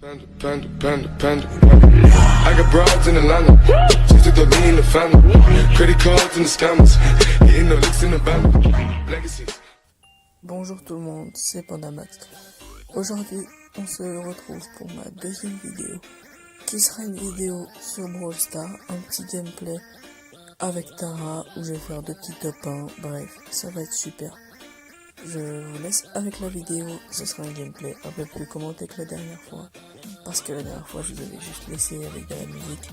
Panda, panda, panda, panda. I got broads in Atlanta. Just to me in the family. Credit cards and the scammers. Hitting the licks in the band. Legacies. Bonjour tout le monde, c'est Pandamax. Aujourd'hui, on se retrouve pour ma deuxième vidéo, qui sera une vidéo sur Brawl Stars, un petit gameplay avec Tara, où je vais faire 2 petits top 1, bref, ça va être super. Je vous laisse avec la vidéo, ce sera un gameplay un peu plus commenté que la dernière fois, parce que la dernière fois je vous avais juste laissé avec de la musique,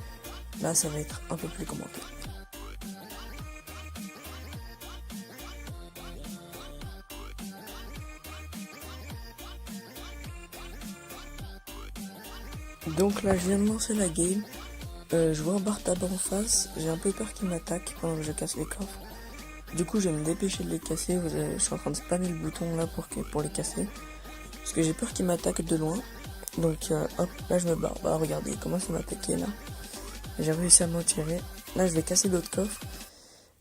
là ça va être un peu plus commenté. Donc là je viens de lancer la game, je vois un bar tabac en face, j'ai un peu peur qu'il m'attaque pendant que je casse les coffres. Du coup je vais me dépêcher de les casser, je suis en train de spammer le bouton là pour les casser. Parce que j'ai peur qu'il m'attaque de loin. Donc hop, là je me barre, bah regardez, il commence à m'attaquer là. J'ai réussi à m'en tirer. Là je vais casser l'autre coffre.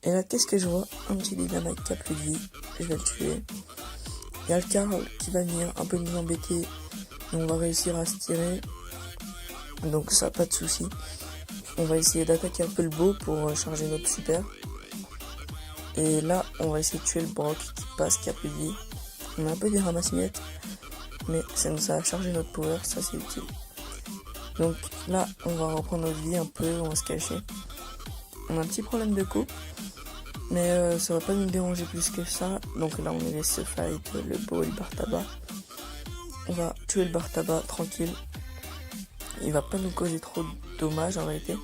Et là qu'est-ce que je vois? Un petit dynamite qui a plus de vie, je vais le tuer. Il y a le Carl qui va venir un peu nous embêter. Et on va réussir à se tirer. Donc ça, pas de souci. On va essayer d'attaquer un peu le beau pour charger notre super. Et là, on va essayer de tuer le Brock qui passe, qui a plus de vie. On a un peu des ramasse-miettes, mais ça nous a chargé notre power, ça c'est utile. Donc là, on va reprendre notre vie un peu, on va se cacher. On a un petit problème de coupe, mais ça va pas nous déranger plus que ça. Donc là, on laisse se fight le beau et le bar tabac. On va tuer le bar tabac tranquille. Il va pas nous causer trop de dommages en réalité.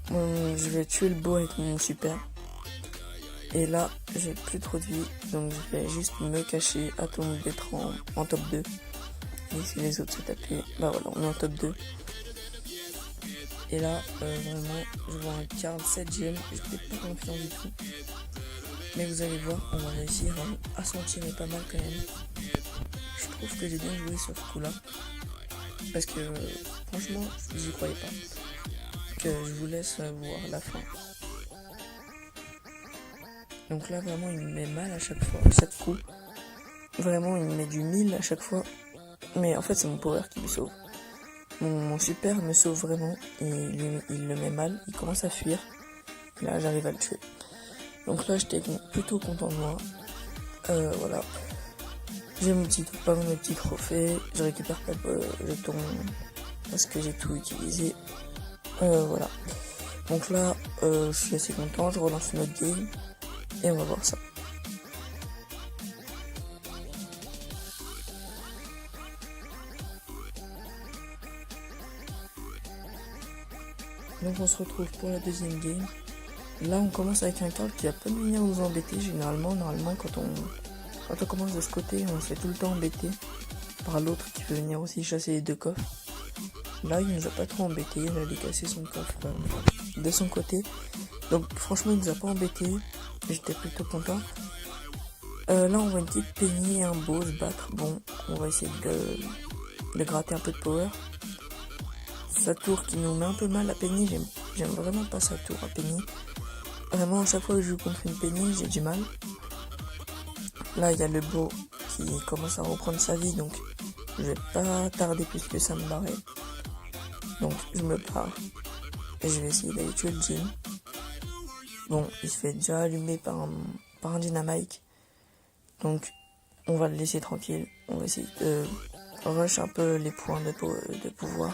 Je vais tuer le beau avec mon super. Et là, j'ai plus trop de vie, donc je vais juste me cacher, attendre d'être en top 2. Et si les autres se taper, bah voilà, on est en top 2. Et là, vraiment, je vois un 47 gemmes, j'étais pas confiant du tout. Mais vous allez voir, on va réussir à s'en tirer pas mal quand même. Je trouve que j'ai bien joué sur ce coup-là. Parce que, franchement, j'y croyais pas. Que je vous laisse voir la fin. Donc là vraiment il me met mal à chaque fois, à chaque coup. Vraiment il me met du 1000 à chaque fois. Mais en fait c'est mon power qui me sauve. Mon super me sauve vraiment. Et il le met mal, il commence à fuir. Et là j'arrive à le tuer. Donc là j'étais plutôt content de moi. Voilà. J'ai mon petit top 1, mes petits trophées. Je récupère pas de jetons parce que j'ai tout utilisé. Voilà. Donc là je suis assez content, je relance une autre game. Et on va voir ça. Donc on se retrouve pour la deuxième game. Là on commence avec un Carl qui va pas venir nous embêter. Normalement quand on commence de ce côté, on se fait tout le temps embêter par l'autre qui veut venir aussi chasser les 2 coffres. Là il nous a pas trop embêté, il a décaissé son coffre de son côté. Donc franchement il nous a pas embêté. J'étais plutôt content. Là on voit une petite Penny et un beau se battre. Bon, on va essayer de gratter un peu de power. Sa tour qui nous met un peu mal à Penny, j'aime vraiment pas sa tour à Penny. Vraiment à chaque fois que je joue contre une Penny, j'ai du mal. Là il y a le beau qui commence à reprendre sa vie, donc je vais pas tarder plus que ça me barrer. Donc je me pars et je vais essayer d'aller tuer le Jin. Bon, il se fait déjà allumer par un dynamite. Donc on va le laisser tranquille. On va essayer de rush un peu les points de pouvoir.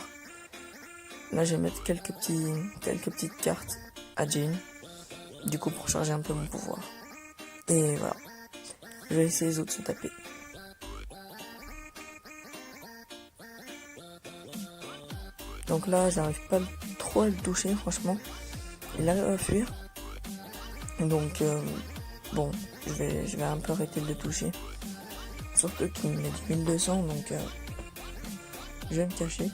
Là je vais mettre quelques petites cartes à Jin. Du coup pour charger un peu mon pouvoir. Et voilà. Je vais laisser les autres se taper. Donc là j'arrive pas trop à le toucher franchement. Il arrive à fuir. Donc bon, je vais un peu arrêter de le toucher. Surtout qu'il me met du 1200, donc je vais me cacher.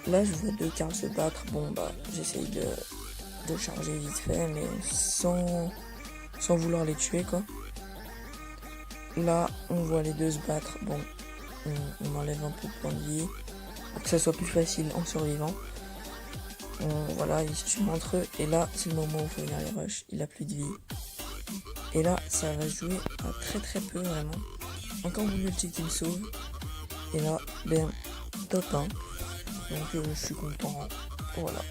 Là je vois 2 Carl se battre. Bon bah j'essaye de charger vite fait, mais sans vouloir les tuer quoi. Là on voit les 2 se battre. Bon, on m'enlève un peu de points de vie pour que ça soit plus facile en survivant. Voilà, ils se tuent entre eux. Et là c'est le moment où il faut venir les rush. Il a plus de vie. Et là ça va jouer à très peu vraiment. Encore mon ulti qui me sauve. Et là, ben, top 1. Donc je suis content. Voilà.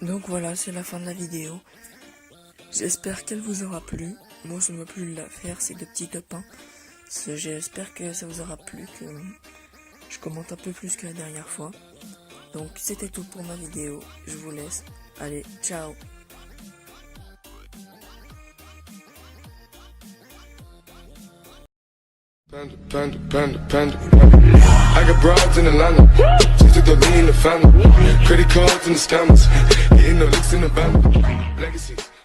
Donc voilà, c'est la fin de la vidéo. J'espère qu'elle vous aura plu. Moi, ça m'a plu de la faire, ces 2 petits top 1. J'espère que ça vous aura plu, que je commente un peu plus que la dernière fois. Donc c'était tout pour ma vidéo. Je vous laisse. Allez, ciao. Panda, panda, panda. I got broads in Atlanta. Just to the lean, the family. Credit cards and the scammers. Hitting the licks in the band. Legacies.